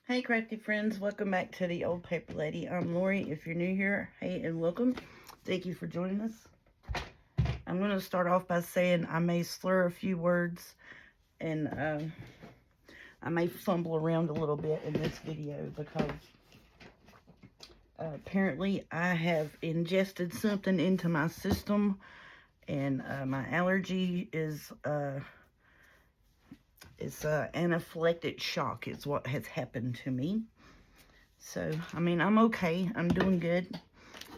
Hey, crafty friends, welcome back to the Old Paper Lady. I'm Lori. If you're new here, hey, and welcome. Thank you for joining us. I'm going to start off by saying I may slur a few words and I may fumble around a little bit in this video because apparently I have ingested something into my system and my allergy is anaphylactic shock is what has happened to me. So, I mean, I'm okay. I'm doing good.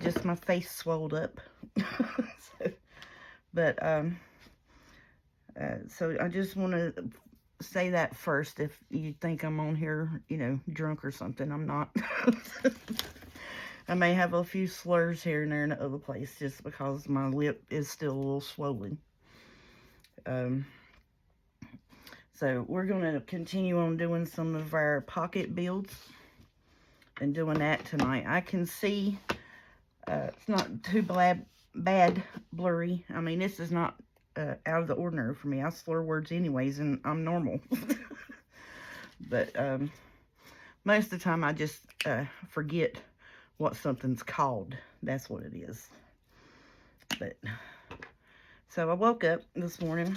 Just my face swelled up. so, but, so I just want to say that first. If you think I'm on here, drunk or something, I'm not. I may have a few slurs here and there in the other place just because my lip is still a little swollen. So we're going to continue on doing some of our pocket builds and doing that tonight. I can see it's not too bad blurry. I mean, this is not out of the ordinary for me. I slur words anyways, and I'm normal. But most of the time I just forget what something's called. That's what it is. But so I woke up this morning,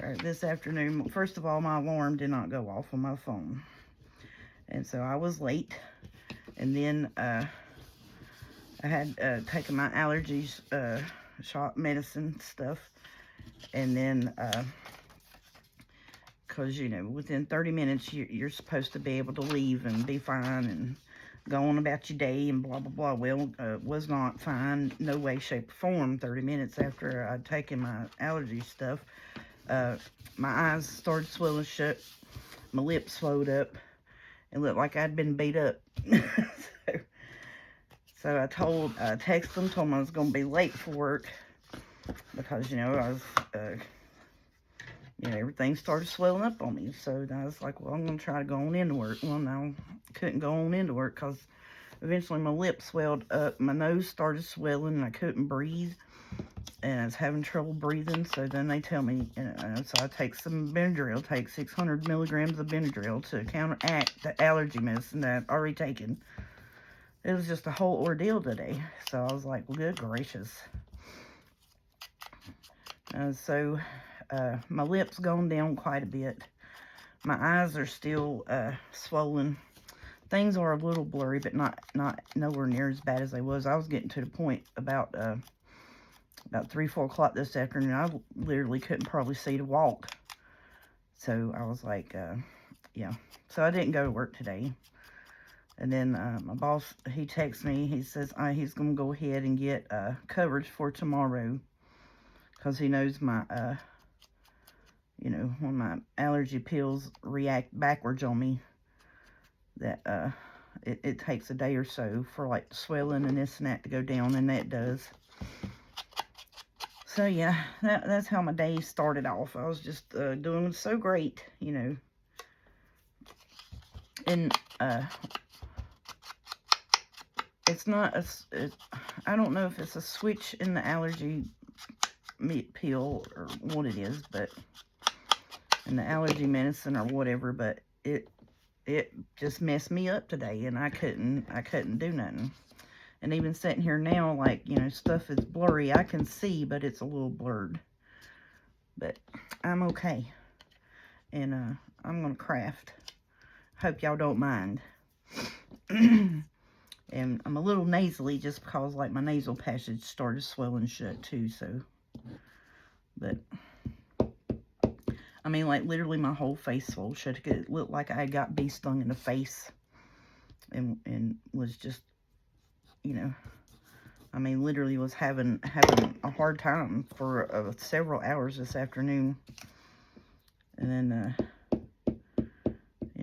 or this afternoon. First of all, my alarm did not go off on my phone. And so I was late. And then I had taken my allergies shot medicine stuff. And then, because, within 30 minutes, you're supposed to be able to leave and be fine and go on about your day and blah, blah, blah. Well, was not fine, no way, shape, or form. 30 minutes after I'd taken my allergy stuff, my eyes started swelling shut, my lips swelled up, and looked like I'd been beat up. So I texted them, told them I was going to be late for work because, I was, everything started swelling up on me. So I was like, well, I'm going to try to go on into work. Well, no, I couldn't go on into work because eventually my lips swelled up. My nose started swelling and I couldn't breathe. And I was having trouble breathing. So then they tell me, so I take some Benadryl, take 600 milligrams of Benadryl to counteract the allergy medicine that I'd already taken. It was just a whole ordeal today. So I was like, well, good gracious. So my lips gone down quite a bit. My eyes are still swollen. Things are a little blurry, but not nowhere near as bad as they was. I was getting to the point about 3-4 o'clock this afternoon. I literally couldn't probably see to walk. So I was like, yeah. So I didn't go to work today. And then my boss, he texts me. He says he's going to go ahead and get coverage for tomorrow. Because he knows my, when my allergy pills react backwards on me, that it takes a day or so for like the swelling and this and that to go down, and that does. So yeah, that's how my day started off. I was just doing so great, and it's not I don't know if it's a switch in the allergy pill or what it is, but in the allergy medicine or whatever, but it just messed me up today, and I couldn't do nothing. And even sitting here now, like, stuff is blurry. I can see, but it's a little blurred. But I'm okay. And I'm going to craft. Hope y'all don't mind. And I'm a little nasally just because, like, my nasal passage started swelling shut, too, so. But, I mean, like, literally my whole face swelled shut. It looked like I got bee stung in the face. And was just, I mean, literally was having a hard time for several hours this afternoon. And then,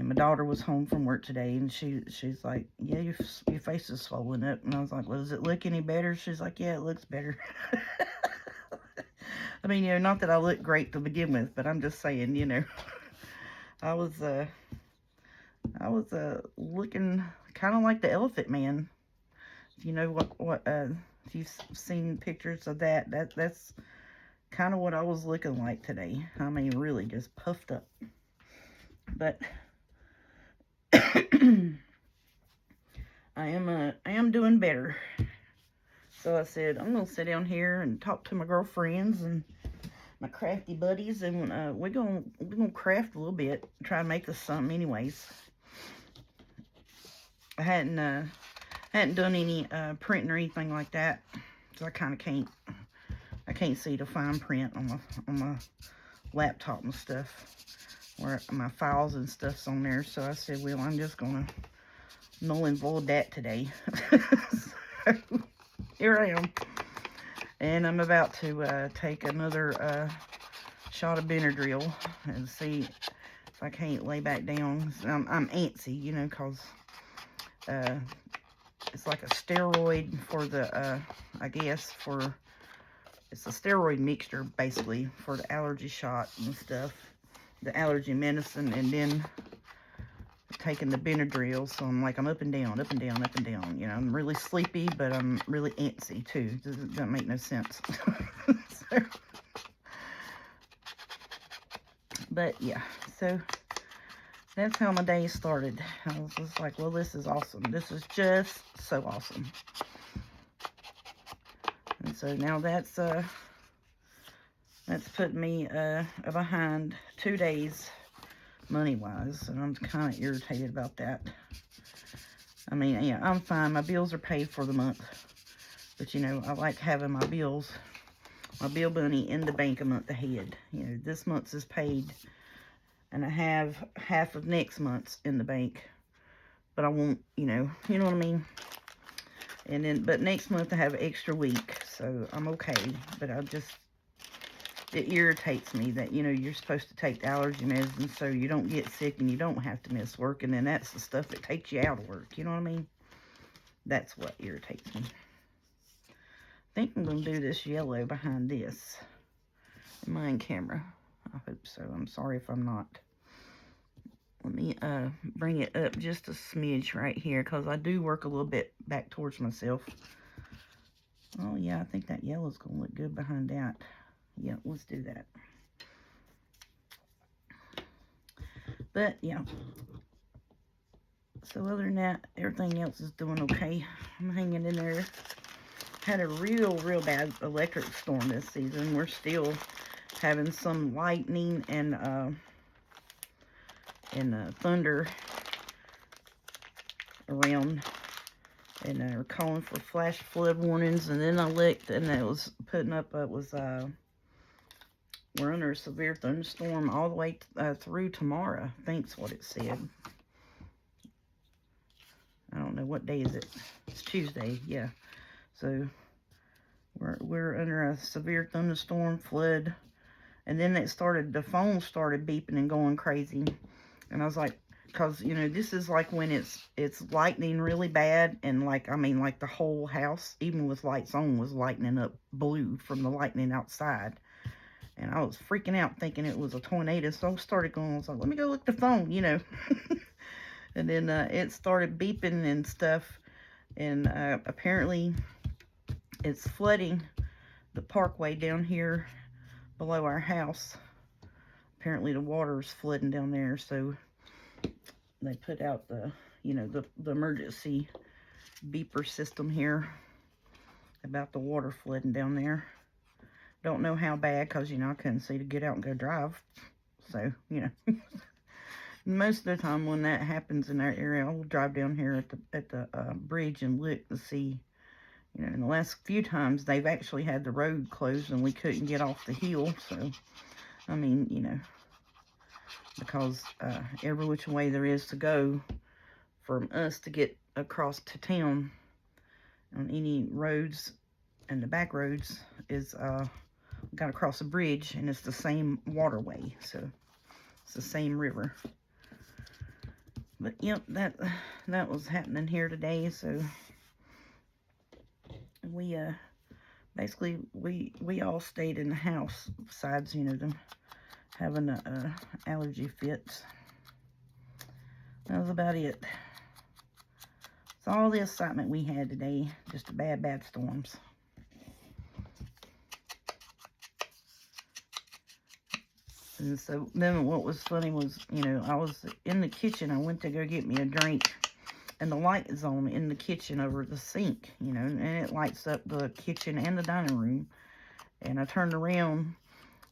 my daughter was home from work today, and she's like, yeah, your face is swollen up. And I was like, well, does it look any better? She's like, yeah, it looks better. I mean, not that I look great to begin with, but I'm just saying, I was looking kind of like the Elephant Man. You know what if you've seen pictures of that's kind of what I was looking like today. I mean, really just puffed up. But I am doing better. So I said, I'm going to sit down here and talk to my girlfriends and my crafty buddies, and we're gonna craft a little bit, try to make us something anyways. I hadn't done any printing or anything like that, so I kind of can't see the fine print on my laptop and stuff, where my files and stuff's on there. So I said, well, I'm just gonna null and void that today. So here I am. And I'm about to take another shot of Benadryl and see if I can't lay back down. I'm antsy, you know, because it's like a steroid for the, I guess, it's a steroid mixture, basically, for the allergy shot and stuff, the allergy medicine, and then taking the Benadryl. So I'm up and down, up and down, up and down. You know, I'm really sleepy, but I'm really antsy too. Doesn't make no sense. So, but yeah, so that's how my day started. I was just like, well, this is awesome. This is just so awesome. And so now that's put me behind 2 days money-wise, and I'm kind of irritated about that. I mean, yeah, I'm fine. My bills are paid for the month, but, you know, I like having my bill money in the bank a month ahead. You know, this month's is paid, and I have half of next month's in the bank, but I won't, you know what I mean? And then, but next month I have an extra week, so I'm okay, but it irritates me that, you know, you're supposed to take the allergy medicine so you don't get sick and you don't have to miss work, and then that's the stuff that takes you out of work, you know what I mean? That's what irritates me. I think I'm going to do this yellow behind this mine camera. I hope so. I'm sorry if I'm not. Let me bring it up just a smidge right here, because I do work a little bit back towards myself. Oh, yeah, I think that yellow's going to look good behind that. Yeah, let's do that. But, yeah. So, other than that, everything else is doing okay. I'm hanging in there. Had a real bad electric storm this season. We're still having some lightning and thunder around. And they're calling for flash flood warnings. And then I looked, and it was putting up, we're under a severe thunderstorm all the way through tomorrow, I think's what it said. I don't know, what day is it? It's Tuesday, yeah. So we're under a severe thunderstorm, flood. And then the phone started beeping and going crazy. And I was like, because, you know, this is like when it's lightning really bad, and like the whole house, even with lights on, was lightening up blue from the lightning outside. And I was freaking out thinking it was a tornado. So I started going, I was like, let me go look at the phone, you know. And then it started beeping and stuff. And apparently it's flooding the parkway down here below our house. Apparently the water is flooding down there. So they put out the emergency beeper system here about the water flooding down there. Don't know how bad, because, you know, I couldn't see to get out and go drive. So, you know, most of the time when that happens in our area, I'll drive down here at the bridge and look to see. You know, in the last few times, they've actually had the road closed and we couldn't get off the hill. So, I mean, you know, because every which way there is to go from us to get across to town on any roads, and the back roads is got to cross a bridge, and it's the same waterway, so it's the same river. But yep, that was happening here today. So we basically we all stayed in the house, besides, you know, them having allergy fits. That was about it. It's all the excitement we had today, just the bad storms. And so then what was funny was, you know, I was in the kitchen. I went to go get me a drink, and the light is on in the kitchen over the sink, you know, and it lights up the kitchen and the dining room. And I turned around,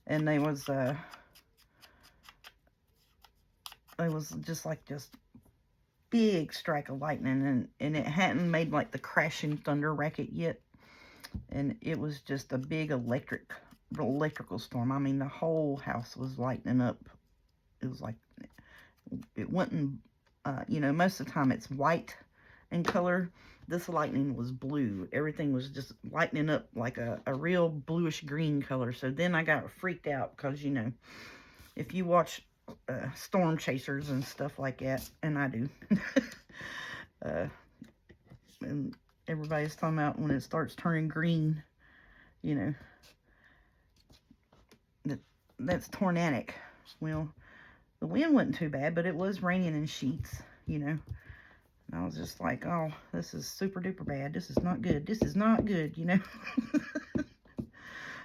and there was just like this big strike of lightning, and it hadn't made like the crashing thunder racket yet. And it was just a big electrical storm. I mean, the whole house was lighting up. It was like, it wasn't, you know, most of the time it's white in color. This lightning was blue. Everything was just lightening up like a real bluish green color. So then I got freaked out because, you know, if you watch Storm Chasers and stuff like that, and I do, and everybody's talking about when it starts turning green, you know, that's tornadic. Well, the wind wasn't too bad, but it was raining in sheets, you know. And I was just like, oh, this is super duper bad. This is not good. This is not good, you know.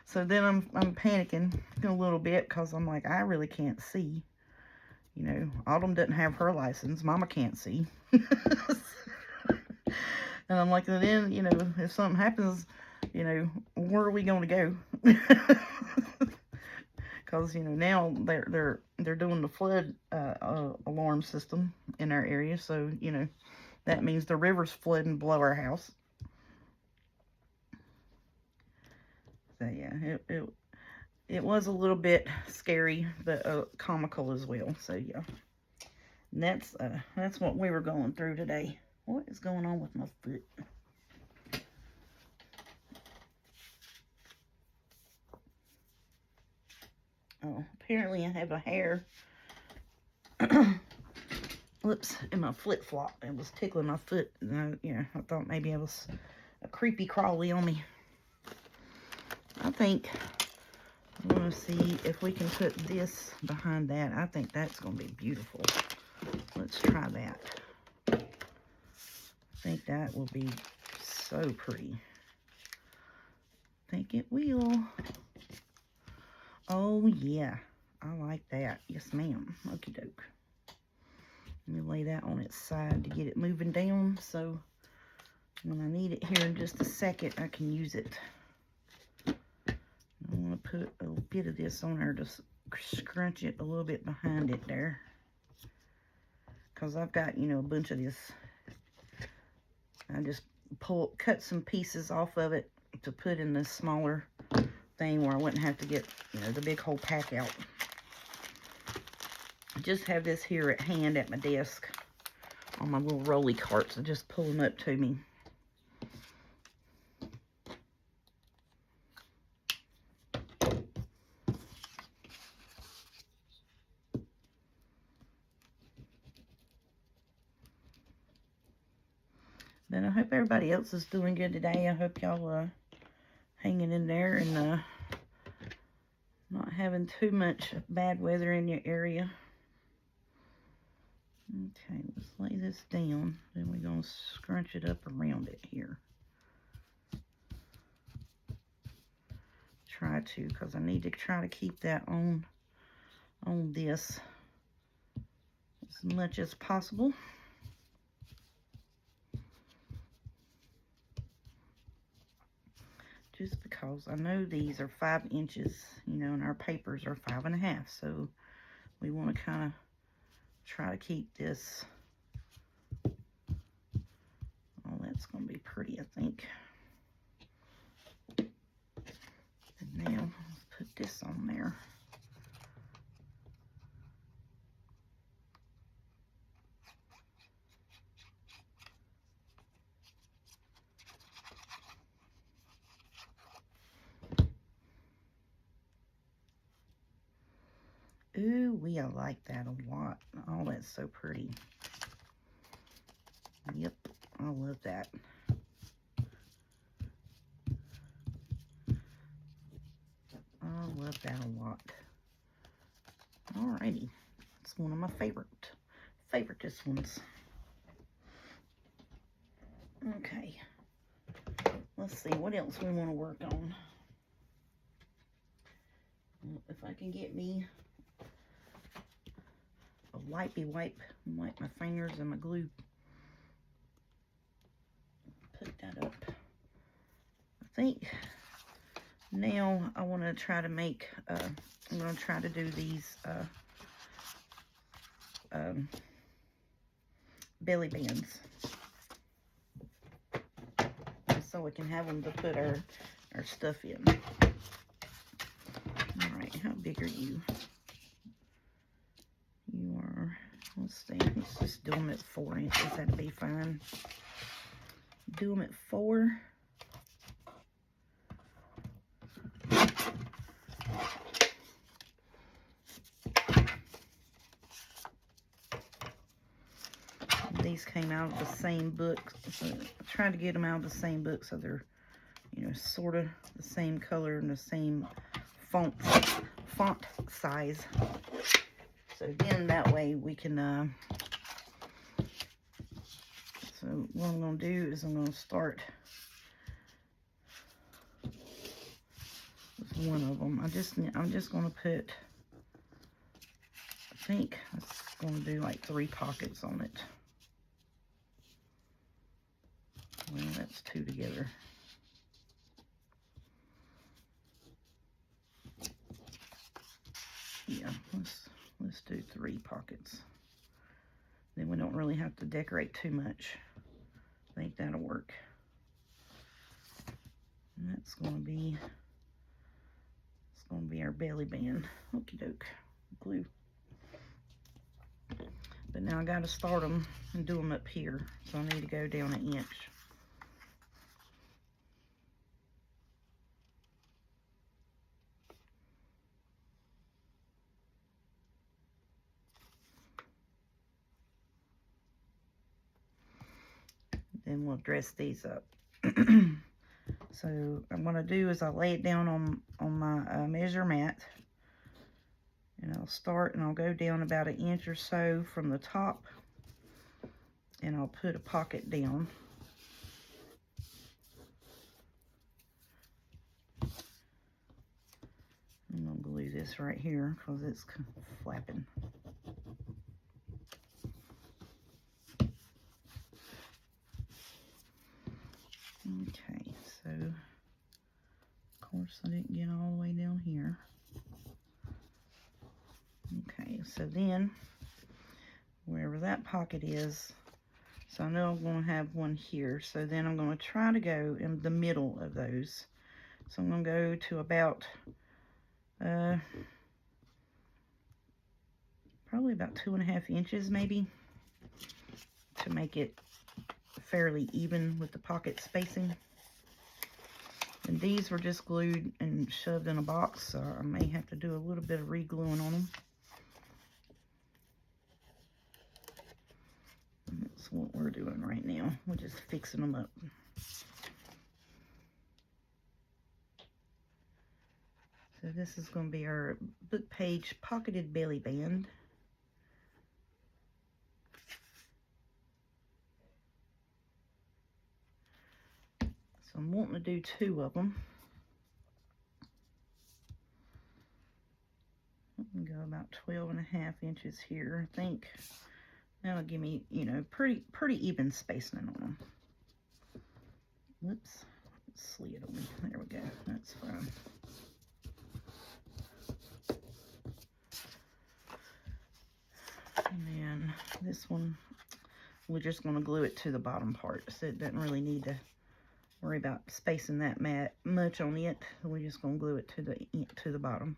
So then I'm panicking a little bit because I'm like, I really can't see. You know, Autumn doesn't have her license. Mama can't see. And I'm like, then, you know, if something happens, you know, where are we going to go? Because, you know, now they're doing the flood alarm system in our area. So, you know, that means the river's flooding below our house. So, yeah, it was a little bit scary, but comical as well. So, yeah. And that's what we were going through today. What is going on with my foot? Oh, apparently I have a hair. Whoops, in my flip-flop. It was tickling my foot. And I thought maybe it was a creepy crawly on me. I think I'm going to see if we can put this behind that. I think that's going to be beautiful. Let's try that. I think that will be so pretty. I think it will. Oh, yeah. I like that. Yes, ma'am. Okie doke. Let me lay that on its side to get it moving down, so when I need it here in just a second, I can use it. I want to put a bit of this on there to scrunch it a little bit behind it there. Because I've got, you know, a bunch of this. I just cut some pieces off of it to put in this smaller thing where I wouldn't have to get, you know, the big whole pack out. I just have this here at hand at my desk on my little rolly carts. So just pull them up to me. Then I hope everybody else is doing good today. I hope y'all hanging in there and not having too much bad weather in your area. Okay, let's lay this down. Then we're going to scrunch it up around it here. Try to, because I need to try to keep that on this as much as possible. Just because I know these are 5 inches, you know, and our papers are 5.5. So we want to kind of try to keep this. Oh, that's going to be pretty, I think. And now let's put this on there. Ooh, I like that a lot. Oh, that's so pretty. Yep, I love that. I love that a lot. Alrighty, it's one of my favoriteest ones. Okay, let's see what else we want to work on. If I can get me wipe my fingers and my glue. Put that up. I think now I want to try to make, I'm going to try to do these belly bands. So we can have them to put our stuff in. Alright, how big are you? You are, let's see, let's just do them at 4 inches. That'd be fine. Do them at 4. These came out of the same book. So I tried to get them out of the same book so they're, you know, sort of the same color and the same font size. So then that way we can, so what I'm going to do is I'm going to start with one of them. I'm just going to put, I think I'm going to do like 3 pockets on it. Well, that's 2 together. Yeah, let's do 3 pockets. Then we don't really have to decorate too much. I think that'll work. And that's gonna be, it's gonna be our belly band. Okie doke. Glue. But now I gotta start them and do them up here. So I need to go down 1 inch. Then we'll dress these up. So what I'm going to do is I'll lay it down on my measure mat. And I'll start and I'll go down about 1 inch or so from the top. And I'll put a pocket down. I'm going to glue this right here because it's flapping. Okay, so of course I didn't get all the way down here. Okay, so then wherever that pocket is, so I know I'm going to have one here. So then I'm going to try to go in the middle of those. So I'm going to go to about probably about 2.5 inches maybe, to make it fairly even with the pocket spacing. And these were just glued and shoved in a box, so I may have to do a little bit of re-gluing on them. And that's what we're doing right now. We're just fixing them up. So this is going to be our book page pocketed belly band. So I'm wanting to do 2 of them. I can go about 12.5 inches here. I think that'll give me, you know, pretty even spacing on them. Whoops, it slid on me. There we go. That's fine. And then this one, we're just going to glue it to the bottom part, so it doesn't really need to worry about spacing that much on it. We're just going to glue it to the bottom.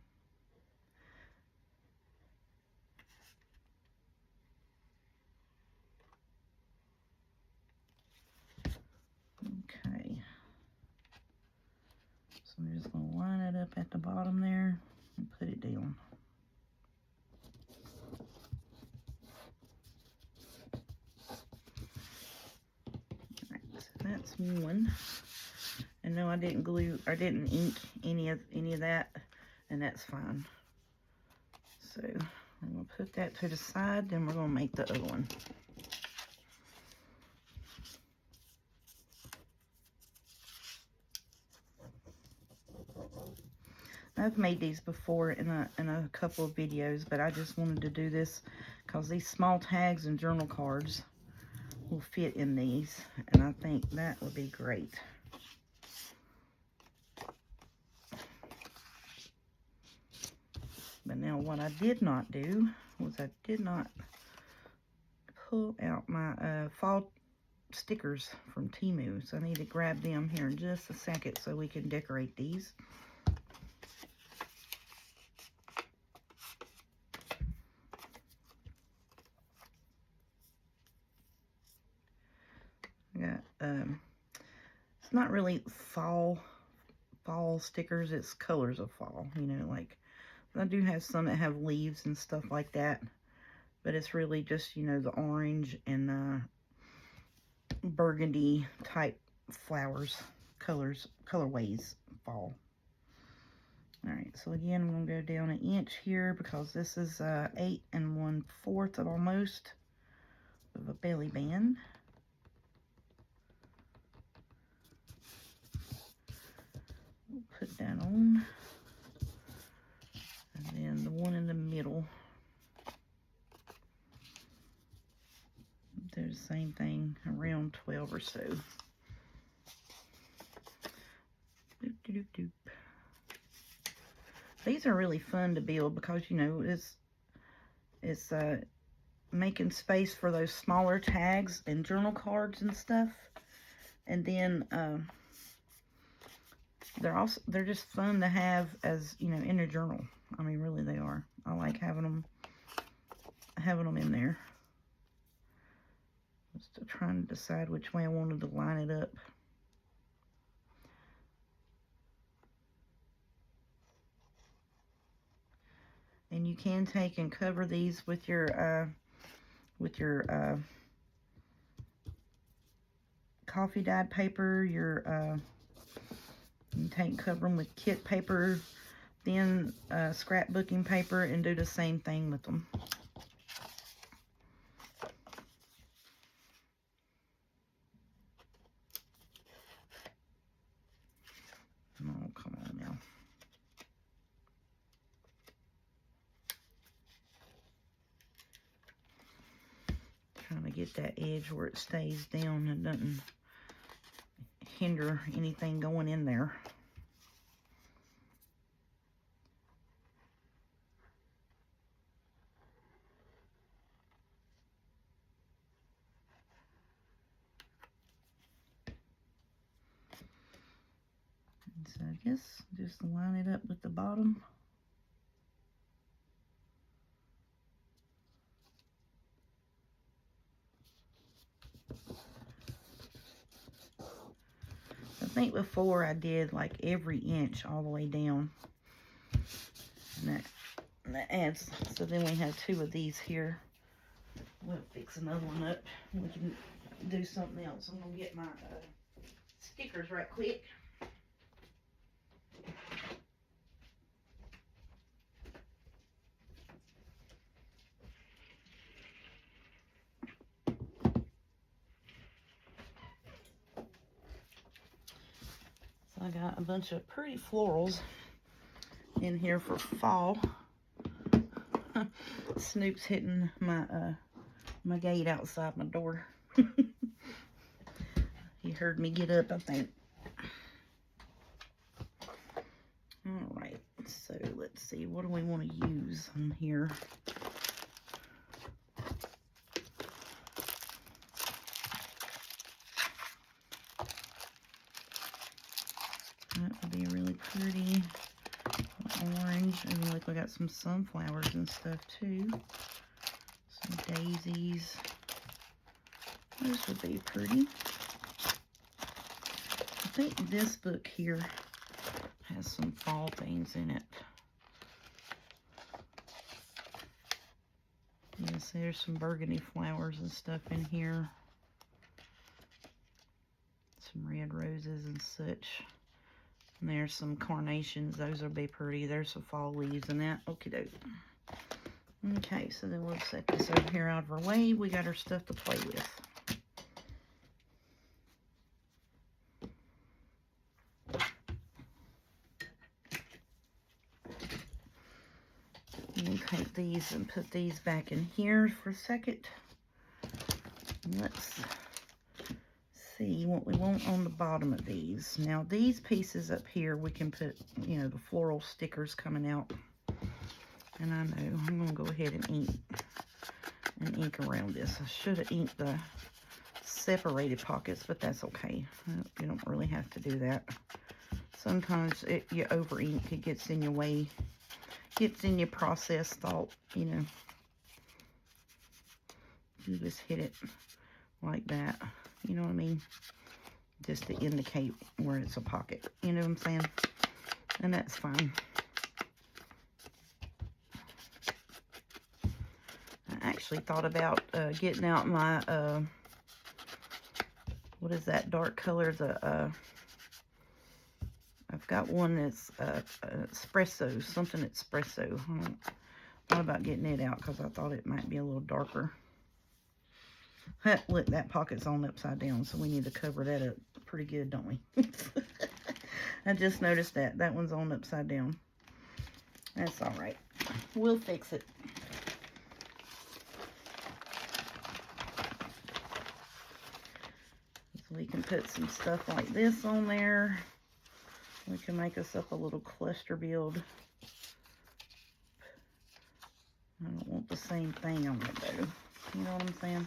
Okay. So I'm just going to line it up at the bottom there and put it down. Alright, so that's one. And no, I didn't ink any of that, and that's fine. So I'm going to put that to the side, then we're going to make the other one. I've made these before in a couple of videos, but I just wanted to do this because these small tags and journal cards will fit in these, and I think that would be great. But now what I did not do was I did not pull out my fall stickers from Temu, so I need to grab them here in just a second so we can decorate these. I got it's not really fall stickers, it's colors of fall, you know, like I do have some that have leaves and stuff like that, but it's really just, you know, the orange and burgundy type flowers, colorways fall. Alright, so again, I'm going to go down 1 inch here because this is 8 1/4 of almost of a belly band. Put that on. And then the one in the middle, do the same thing, around 12 or so. Doop, doop, doop. These are really fun to build because, you know, it's making space for those smaller tags and journal cards and stuff. And then they're just fun to have as, you know, in a journal. I mean, really they are. I like having them in there. Just trying to decide which way I wanted to line it up. And you can take and cover these with your coffee dyed paper. You take and cover them with kit paper, then scrapbooking paper, and do the same thing with them. Oh, come on now. Trying to get that edge where it stays down and doesn't hinder anything going in there. And so I guess just line it up with the bottom. I think before I did like every inch all the way down. And that adds, so then we have 2 of these here. We'll fix another one up. We can do something else. I'm gonna get my stickers right quick. I got a bunch of pretty florals in here for fall. Snoop's hitting my my gate outside my door. He heard me get up, I think. All right, so let's see, what do we want to use on here? That would be really pretty. Orange, and look, we got some sunflowers and stuff too. Some daisies. This would be pretty. I think this book here has some fall things in it. Yes, there's some burgundy flowers and stuff in here. Some red roses and such. And there's some carnations. Those will be pretty. There's some fall leaves and that. Okie doke. Okay, so then we'll set this over here out of our way. We got our stuff to play with. We'll take these and put these back in here for a second. Let's see what we want on the bottom of these. Now these pieces up here, we can put, you know, the floral stickers coming out. And I know I'm going to go ahead and ink around this. I should have inked the separated pockets, but that's okay. You don't really have to do that. Sometimes you over ink, it gets in your way, gets in your process thought, you know. You just hit it like that, you know what I mean? Just to indicate where it's a pocket, you know what I'm saying? And that's fine. I actually thought about getting out my, what is that dark color? I've got one that's espresso, something espresso. I thought about getting it out because I thought it might be a little darker. Look, that pocket's on upside down, so we need to cover that up pretty good, don't we? I just noticed that. That one's on upside down. That's all right. We'll fix it. So we can put some stuff like this on there. We can make us up a little cluster build. I don't want the same thing on it though. You know what I'm saying?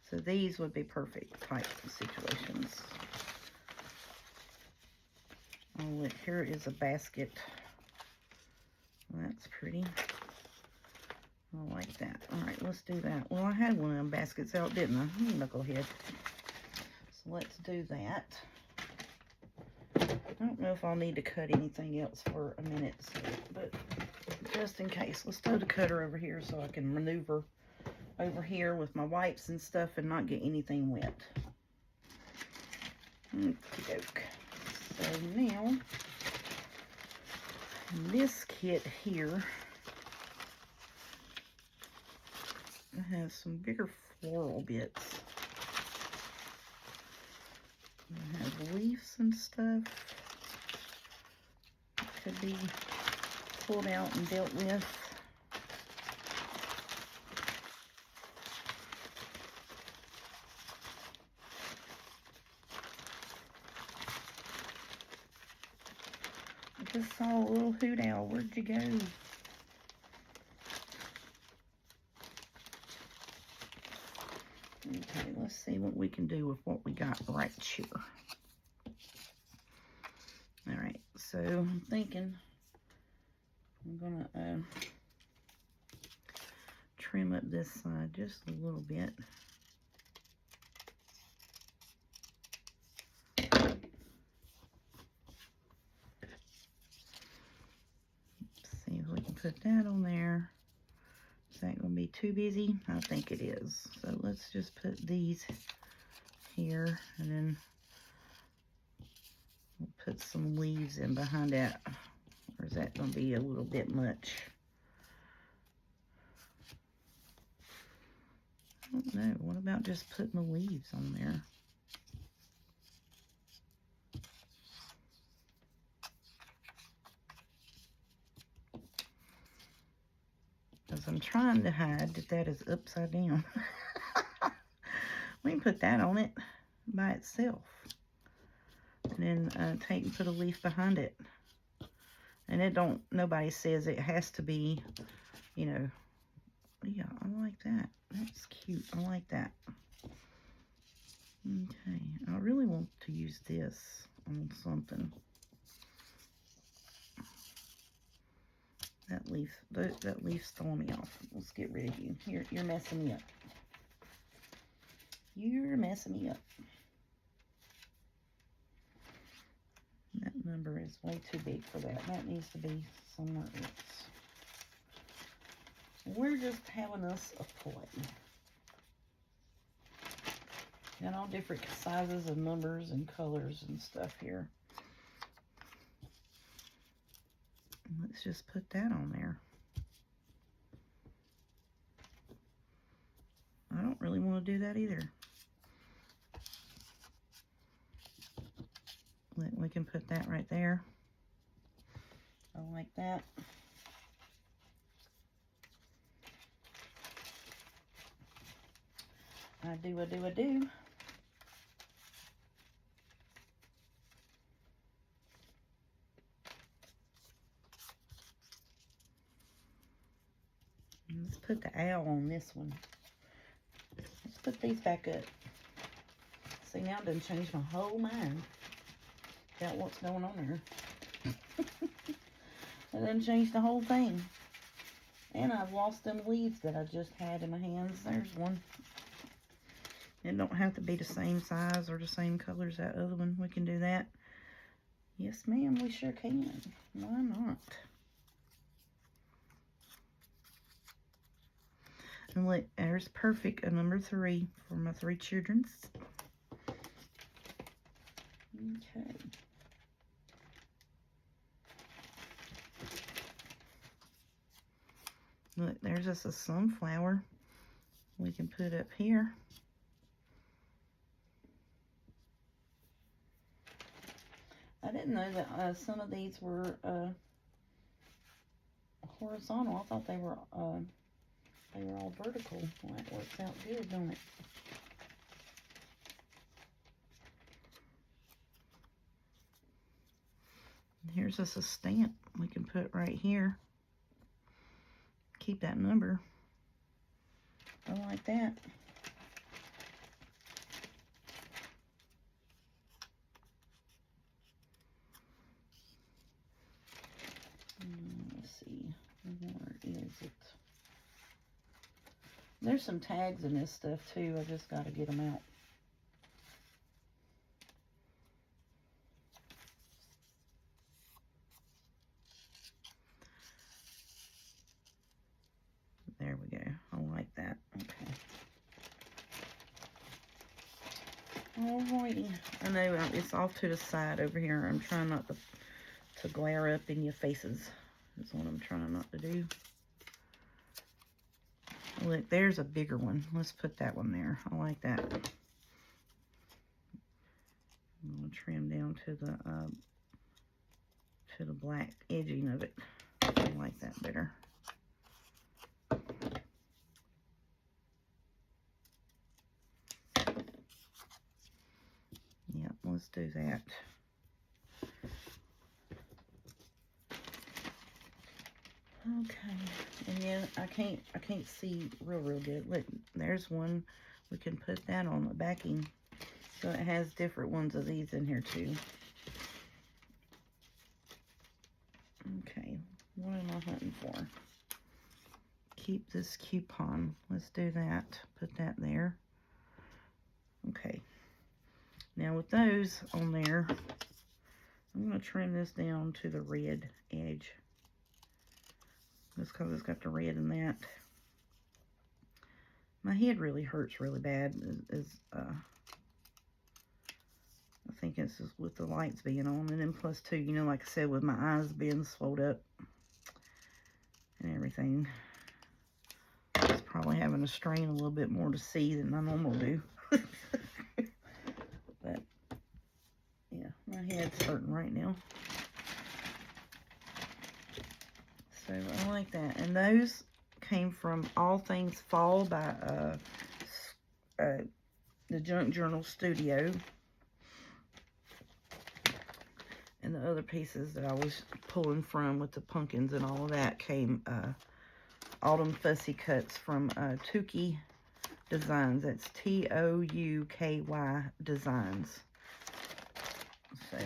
So these would be perfect type situations. Oh look, here is a basket. That's pretty. I like that. Alright, let's do that. Well, I had one of them baskets out, didn't I? Knucklehead. So let's do that. I don't know if I'll need to cut anything else for a minute, so, but just in case, let's throw the cutter over here so I can maneuver over here with my wipes and stuff and not get anything wet. Okey-doke. So now, this kit here, it has some bigger floral bits. It has leaves and stuff. It could be pulled out and dealt with. I just saw a little hoot owl. Where'd you go? Okay, let's see what we can do with what we got right here. Alright, so I'm thinking I'm gonna trim up this side just a little bit. See if we can put that on there. Is that going to be too busy? I think it is. So let's just put these here and then we'll put some leaves in behind that. Or is that going to be a little bit much? I don't know. What about just putting the leaves on there? Because I'm trying to hide that that is upside down. We can put that on it by itself. And then take and put a leaf behind it. And it don't, nobody says it has to be, you know, yeah, I like that. That's cute. I like that. Okay, I really want to use this on something. That leaf's throwing me off. Let's get rid of you. You're messing me up. You're messing me up. That number is way too big for that. That needs to be somewhere else. We're just having us a play. Got all different sizes and numbers and colors and stuff here. Let's just put that on there. I don't really want to do that either. We can put that right there. I like that. I do. Let's put the owl on this one. Let's put these back up. See, now it done changed my whole mind about what's going on there. It done changed the whole thing. And I've lost them leaves that I just had in my hands. There's one. It don't have to be the same size or the same color as that other one. We can do that. Yes, ma'am, we sure can. Why not? And look, there's perfect, a number 3 for my 3 children's. Okay. Look, there's just a sunflower we can put up here. I didn't know that some of these were horizontal. I thought they were all vertical. Well, that works out good, don't it? Here's just a stamp we can put right here. Keep that number. I like that. Let's see. Where is it? There's some tags in this stuff too. I just got to get them out. There we go. I like that. Okay. Alrighty. I know it's off to the side over here. I'm trying not to glare up in your faces. That's what I'm trying not to do. Look, there's a bigger one. Let's put that one there. I like that. I'm going to trim down to the black edging of it. I like that better. Yeah, let's do that. Okay, and yeah, I can't see real good. Look, there's one. We can put that on the backing, so it has different ones of these in here too. Okay, what am I hunting for? Keep this coupon. Let's do that. Put that there. Okay. Now with those on there, I'm going to trim this down to the red edge. Just because it's got the red in that. My head really hurts really bad. I think it's just with the lights being on. And then plus too, you know, like I said, with my eyes being swelled up and everything. It's probably having to strain a little bit more to see than I normally do. But, yeah, my head's hurting right now. So I like that. And those came from All Things Fall by the Junk Journal Studio. And the other pieces that I was pulling from with the pumpkins and all of that came Autumn Fussy Cuts from Touky Designs. That's Touky Designs. So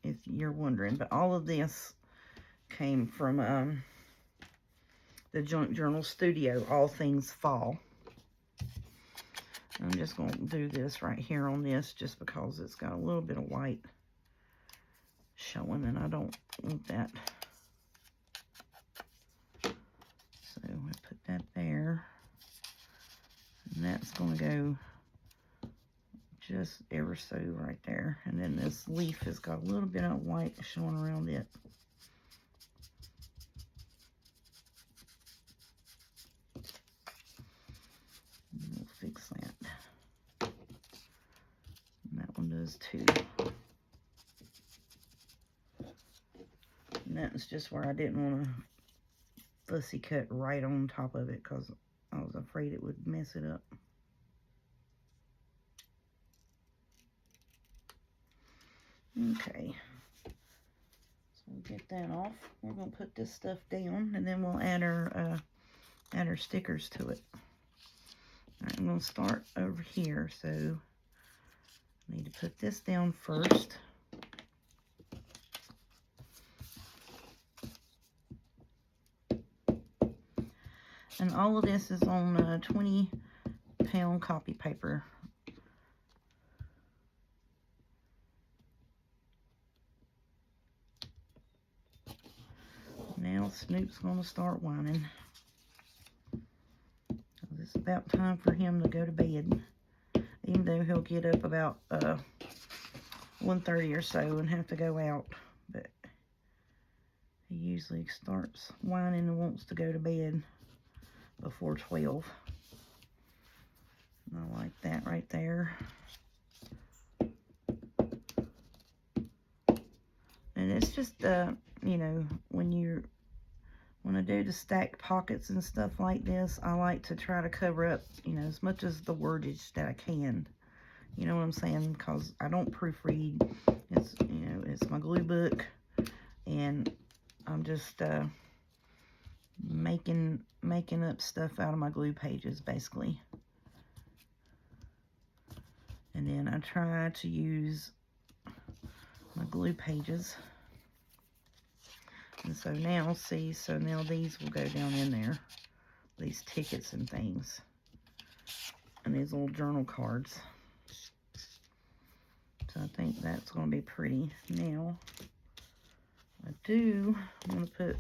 if you're wondering, but all of this came from the Junk Journal Studio, All Things Fall. I'm just going to do this right here on this just because it's got a little bit of white showing and I don't want that. So we put that there. And that's going to go just ever so right there. And then this leaf has got a little bit of white showing around it. We'll fix that. And that one does too. And that's just where I didn't want to fussy cut right on top of it because I was afraid it would mess it up. Okay. So we'll get that off. We're going to put this stuff down, and then we'll add our stickers to it. All right, I'm going to start over here, so I need to put this down first. And all of this is on 20-pound copy paper. Now Snoop's going to start whining. It's about time for him to go to bed. Even though he'll get up about 1:30 or so and have to go out. But he usually starts whining and wants to go to bed before 12. And I like that right there. And it's just, you know, when I do the stacked pockets and stuff like this, I like to try to cover up, you know, as much as the wordage that I can. You know what I'm saying? Because I don't proofread. It's, you know, it's my glue book. And I'm just making up stuff out of my glue pages, basically. And then I try to use my glue pages. And so now, see, so now these will go down in there. These tickets and things. And these little journal cards. So I think that's going to be pretty. Now, I'm going to put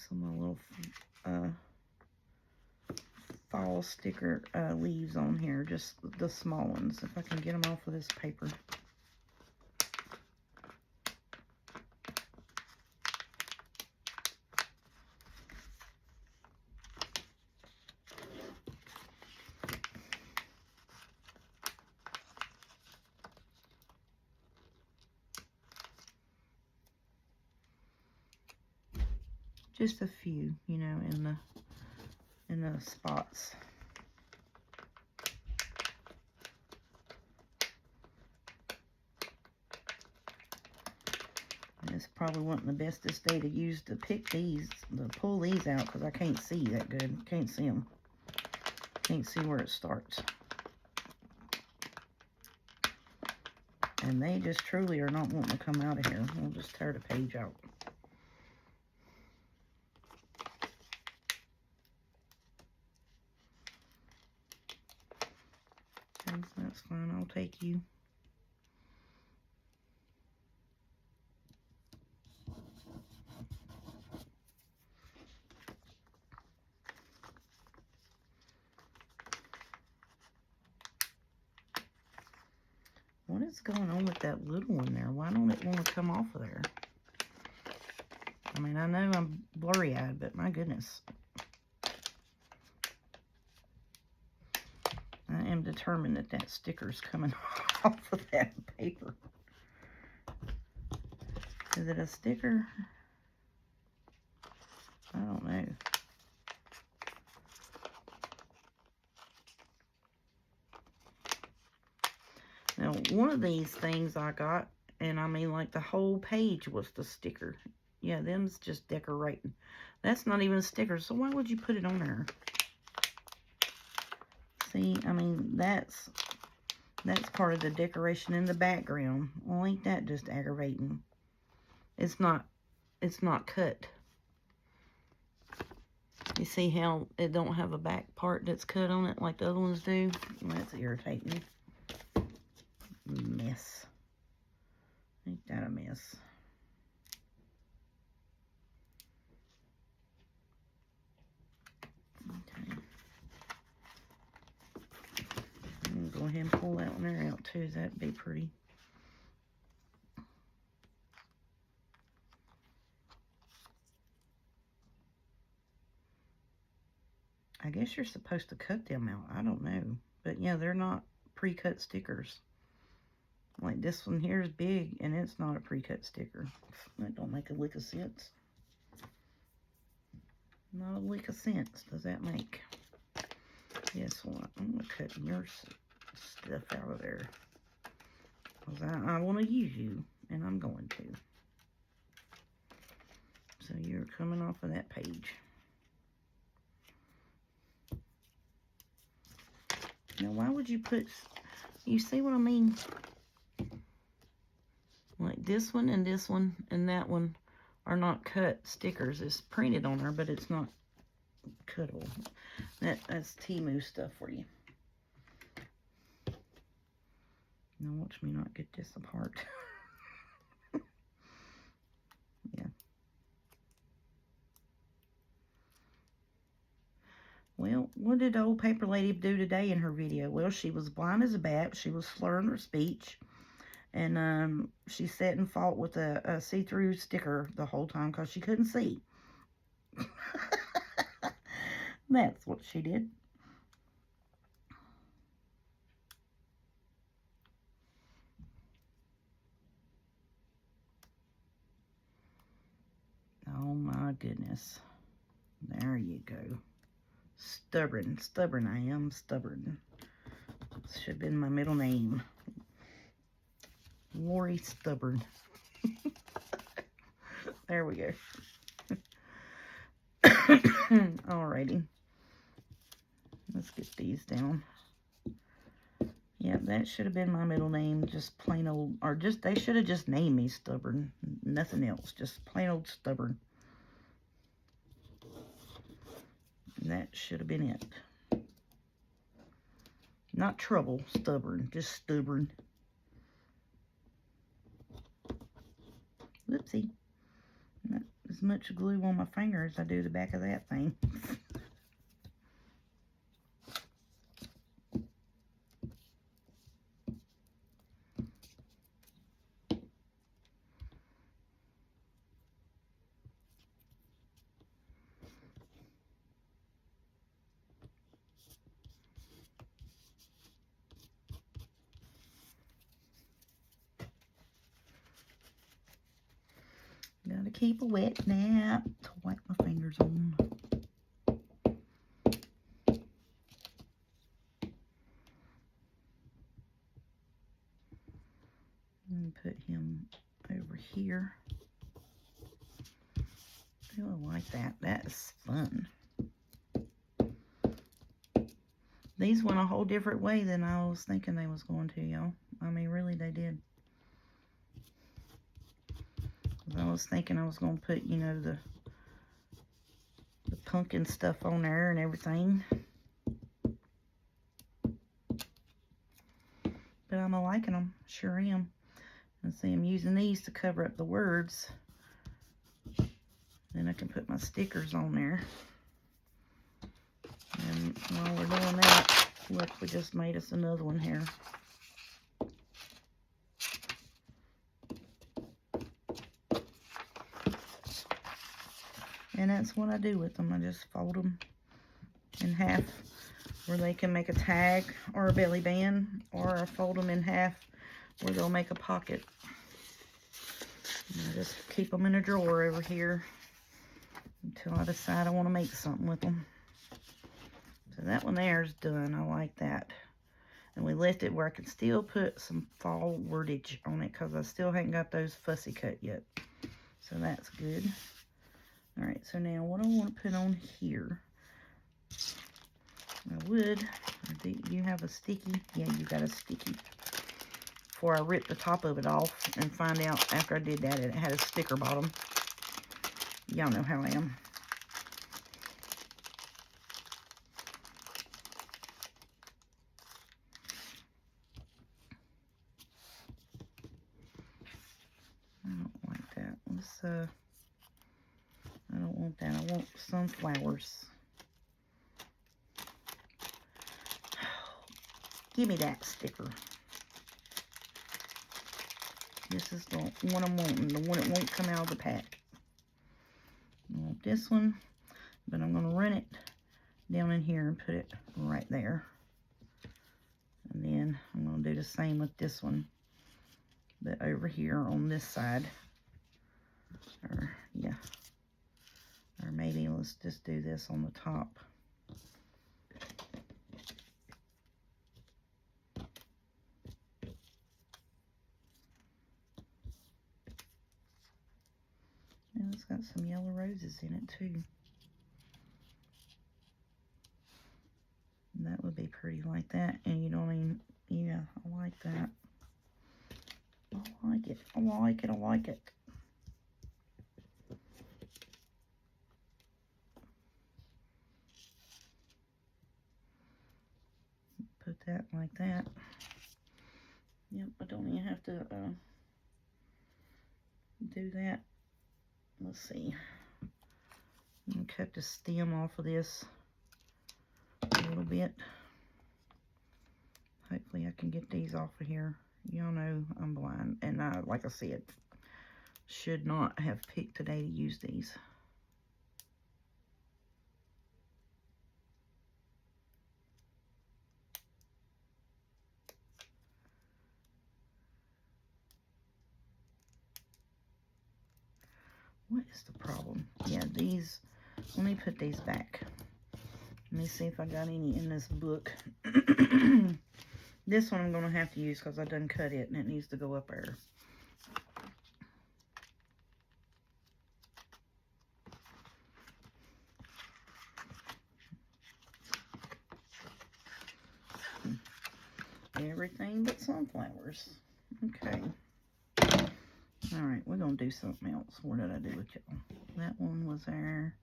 some of the little fall sticker leaves on here. Just the small ones. If I can get them off of this paper. Just a few, you know, in the spots. And it's probably wasn't the bestest day to use to pick these, to pull these out, because I can't see that good. Can't see them. Can't see where it starts. And they just truly are not wanting to come out of here. We'll just tear the page out. That's fine, I'll take you. What is going on with that little one there? Why don't it want to come off of there? I mean, I know I'm blurry-eyed, but my goodness. I am determined that that sticker's coming off of that paper. Is it a sticker? I don't know. Now, one of these things I got, and I mean, like, the whole page was the sticker. Yeah, them's just decorating. That's not even a sticker, so why would you put it on there? See, I mean, that's part of the decoration in the background. Well, ain't that just aggravating? It's not cut. You see how it don't have a back part that's cut on it like the other ones do? That's irritating. Mess. Ain't that a mess? Okay. I'm gonna go ahead and pull that one there out too. That'd be pretty. I guess you're supposed to cut them out. I don't know. But yeah, they're not pre-cut stickers. Like this one here is big and it's not a pre-cut sticker. That don't make a lick of sense. Not a lick of sense does that make. Guess what? I'm going to cut your stuff out of there. Because I want to use you, and I'm going to. So you're coming off of that page. Now, why would you put, you see what I mean? Like this one and that one are not cut stickers. It's printed on there, but it's not cuttable. That's Temu stuff for you. Now watch me not get this apart. Yeah. Well, what did the old paper lady do today in her video? Well, she was blind as a bat. She was slurring her speech. And she sat and fought with a see-through sticker the whole time because she couldn't see. That's what she did. Oh my goodness. There you go. Stubborn. Stubborn I am. Stubborn. Should have been my middle name. Lori Stubborn. There we go. Alrighty. Let's get these down. Yeah, that should have been my middle name. Just plain old, or just, they should have just named me Stubborn. Nothing else. Just plain old Stubborn. And that should have been it. Not trouble, stubborn. Just stubborn. Whoopsie. Not as much glue on my finger as I do the back of that thing. Gotta keep a wet nap to wipe my fingers on. And put him over here. I like that. That's fun. These went a whole different way than I was thinking they was going to, y'all. I mean, really, they did. I was thinking I was going to put, you know, the pumpkin stuff on there and everything. But I'm liking them. Sure am. And see, I'm using these to cover up the words. Then I can put my stickers on there. And while we're doing that, look, we just made us another one here. And that's what I do with them. I just fold them in half where they can make a tag or a belly band, or I fold them in half where they'll make a pocket. And I just keep them in a drawer over here until I decide I want to make something with them. So that one there is done. I like that. And we left it where I can still put some fall wordage on it because I still haven't got those fussy cut yet. So that's good. Alright, so now what I want to put on here, I would, do you have a sticky? Yeah, you got a sticky. Before I ripped the top of it off and find out after I did that it had a sticker bottom. Y'all know how I am. I don't like that. Let's, I don't want that. I want sunflowers. Give me that sticker. This is the one I'm wanting. The one that won't come out of the pack. I want this one. But I'm going to run it down in here and put it right there. And then I'm going to do the same with this one. But over here on this side. Or, yeah. Or maybe let's just do this on the top. got some yellow roses in it too. And that would be pretty like that. And you don't even, yeah, I like that. I like it. I like it. I like it. Put that like that. Yep, I don't even have to do that. Let's see. I'm going to cut the stem off of this a little bit. Hopefully I can get these off of here. Y'all know I'm blind. And like I said, should not have picked today to use these. What is the problem? Yeah, these, let me put these back. Let me see if I got any in this book. This one I'm going to have to use because I done cut it and it needs to go up there. Everything but sunflowers. Okay. Alright, we're going to do something else. What did I do with y'all? That one was there.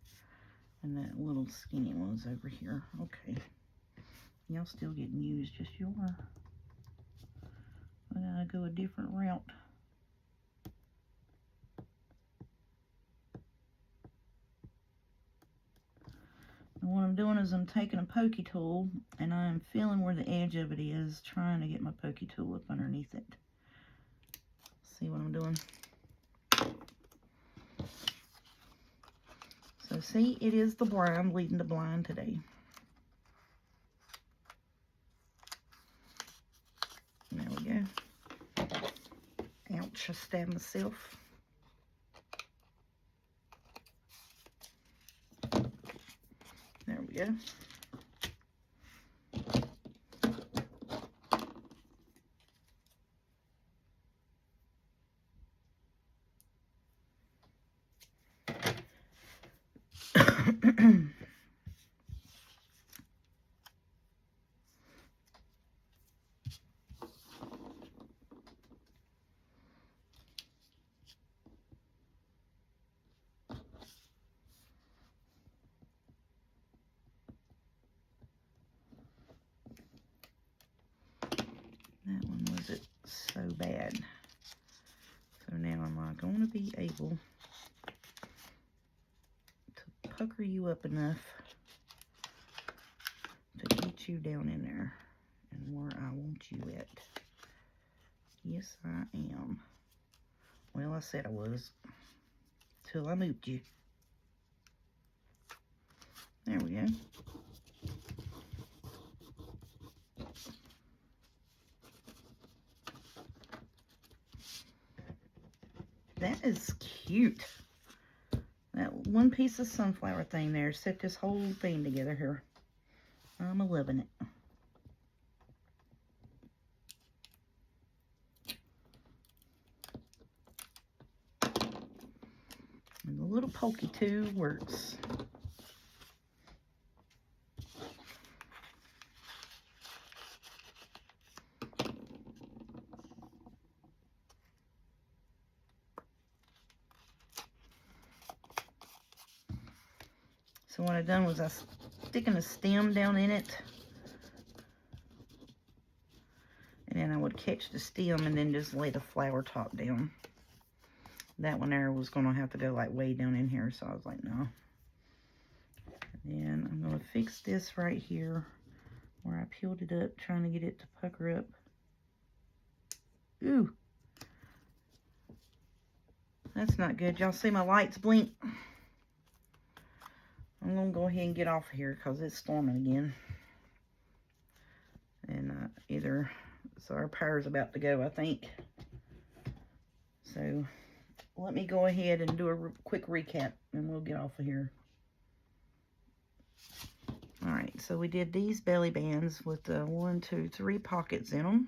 And that little skinny one was over here. Okay. Y'all still getting used, just you are. I gotta go a different route. And what I'm doing is I'm taking a pokey tool and I'm feeling where the edge of it is, trying to get my pokey tool up underneath it. See what I'm doing? So see, it is the blind leading the blind today. There we go. Ouch, I stabbed myself. There we go. That one wasn't so bad. So now am I going to be able to pucker you up enough to get you down in there and where I want you at? Yes, I am. Well, I said I was till I moved you. There we go. That is cute. That one piece of sunflower thing there set this whole thing together here. I'm loving it. And the little pokey too works. So what I done was I sticking a stem down in it, and then I would catch the stem and then just lay the flower top down. That one there was going to have to go like way down in here, so I was like, no. And then I'm going to fix this right here where I peeled it up, trying to get it to pucker up. Ooh. That's not good. Y'all see my lights blink? I'm going to go ahead and get off of here because it's storming again. And so our power's about to go, I think. So let me go ahead and do a quick recap and we'll get off of here. Alright, so we did these belly bands with 1, 2, 3 pockets in them.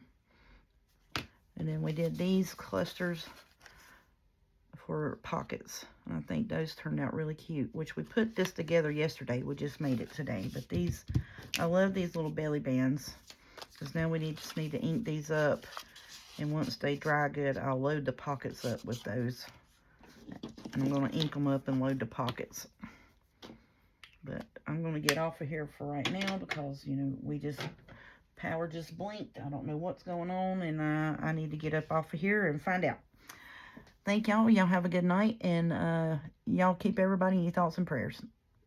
And then we did these clusters for pockets. And I think those turned out really cute, which we put this together yesterday. We just made it today. But these, I love these little belly bands, because now we just need to ink these up. And once they dry good, I'll load the pockets up with those. And I'm going to ink them up and load the pockets. But I'm going to get off of here for right now because, you know, power just blinked. I don't know what's going on, and I need to get up off of here and find out. Thank y'all. Y'all have a good night, and y'all keep everybody in your thoughts and prayers.